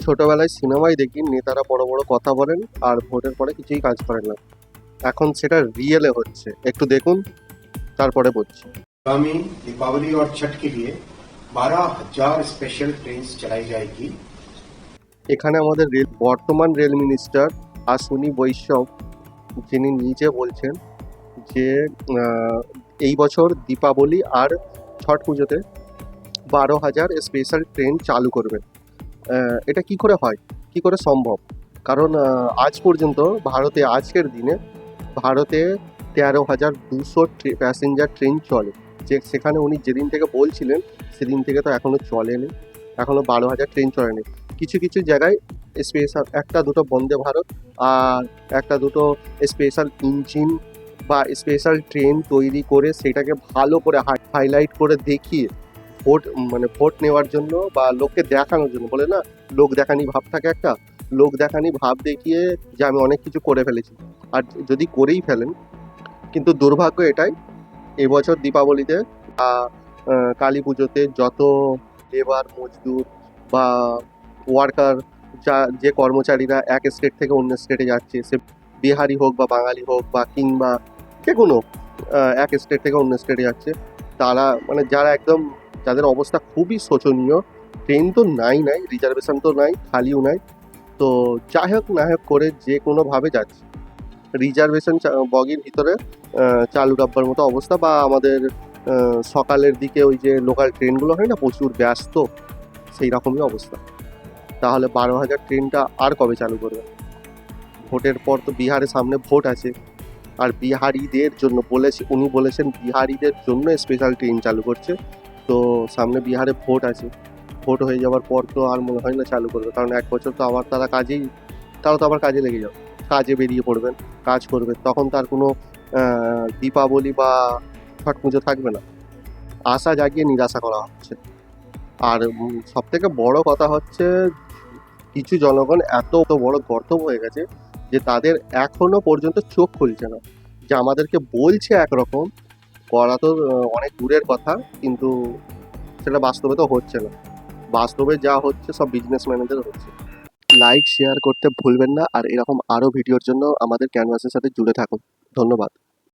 ছোটবেলায় সিনেমায় দেখি নেতারা বড় বড় কথা বলেন আর ভোটের পরে কিছুই কাজ করেন না। এখন সেটা রিয়েলে হচ্ছে, একটু দেখুন তারপরে বলছি। आगामी दीपावली और छठ के लिए 12,000 स्पेशल ट्रेन चलाई जाएगी। এখানে আমাদের বর্তমান রেল মিনিস্টার আশ্বিনী বৈষ্ণব, যিনি নিজে বলছেন যে আহ, এই বছর দীপাবলি আর ছট পুজোতে 12,000 স্পেশাল ট্রেন চালু করবেন। এটা কি করে হয়, কি করে সম্ভব? কারণ আজ পর্যন্ত ভারতে, আজকের দিনে ভারতে 13,200 প্যাসেঞ্জার ট্রেন চলে। যে সেখানে উনি যেদিন থেকে বলছিলেন সেদিন থেকে তো এখনও চলেনি, এখনও 12,000 ট্রেন চলেনি। কিছু কিছু জায়গায় স্পেশাল একটা দুটো বন্দে ভারত আর একটা দুটো স্পেশাল ইঞ্জিন বা স্পেশাল ট্রেন তৈরি করে সেটাকে ভালো করে হাইলাইট করে দেখিয়ে ভোট, মানে ভোট নেওয়ার জন্য বা লোককে দেখানোর জন্য, বলে না লোক দেখানি ভাব থাকে একটা, লোক দেখানি ভাব দেখিয়ে যে আমি অনেক কিছু করে ফেলেছি। আর যদি করেই ফেলেন, কিন্তু দুর্ভাগ্য এটাই, এবছর দীপাবলিতে বা কালী পুজোতে যত লেবার মজদুর বা ওয়ার্কার, যে কর্মচারীরা এক স্টেট থেকে অন্য স্টেটে যাচ্ছে, সে বিহারি হোক বা বাঙালি হোক বা কিংবা যে কোনো এক স্টেট থেকে অন্য স্টেটে যাচ্ছে, তারা মানে যারা একদম, যাদের অবস্থা খুবই শোচনীয়, ট্রেন তো নাই, রিজার্ভেশন তো নাই, খালিও নাই, তো যাই হোক না হোক করে যে কোনোভাবে যাচ্ছে। রিজার্ভেশন বগির ভিতরে চালু ডাব্বার মতো অবস্থা, বা আমাদের সকালের দিকে ওই যে লোকাল ট্রেনগুলো হয় না, প্রচুর ব্যস্ত, সেই রকমই অবস্থা। তাহলে 12,000 ট্রেনটা আর কবে চালু করবে? ভোটের পর তো বিহারের সামনে ভোট আছে, আর বিহারিদের জন্য উনি বলেছেন বিহারিদের জন্য স্পেশাল ট্রেন চালু করছে। তো সামনে বিহারে ভোট আছে, ভোট হয়ে যাওয়ার পর তো আর মনে হয় না চালু করবে, কারণ এক বছর তো আবার তারা তো আবার কাজে লেগে যাবে, কাজে বেরিয়ে পড়বেন, কাজ করবে, তখন তার কোনো দীপাবলি বা ছট পুজো থাকবে না। আশা জাগিয়ে নিরাশা করা হচ্ছে। আর সব থেকে বড় কথা হচ্ছে, কিছু জনগণ এত বড় গর্দভ হয়ে গেছে যে তাদের এখনো পর্যন্ত চোখ খুলছে না, যে আমাদেরকে বলছে একরকম, করা তো অনেক দূরের কথা, কিন্তু সেটা বাস্তবে তো হচ্ছে না। বাস্তবে যা হচ্ছে সব বিজনেসম্যানদের হচ্ছে। লাইক শেয়ার করতে ভুলবেন না, আর এরকম আরও ভিডিওর জন্য আমাদের ক্যানভাসের সাথে জুড়ে থাকুন। ধন্যবাদ।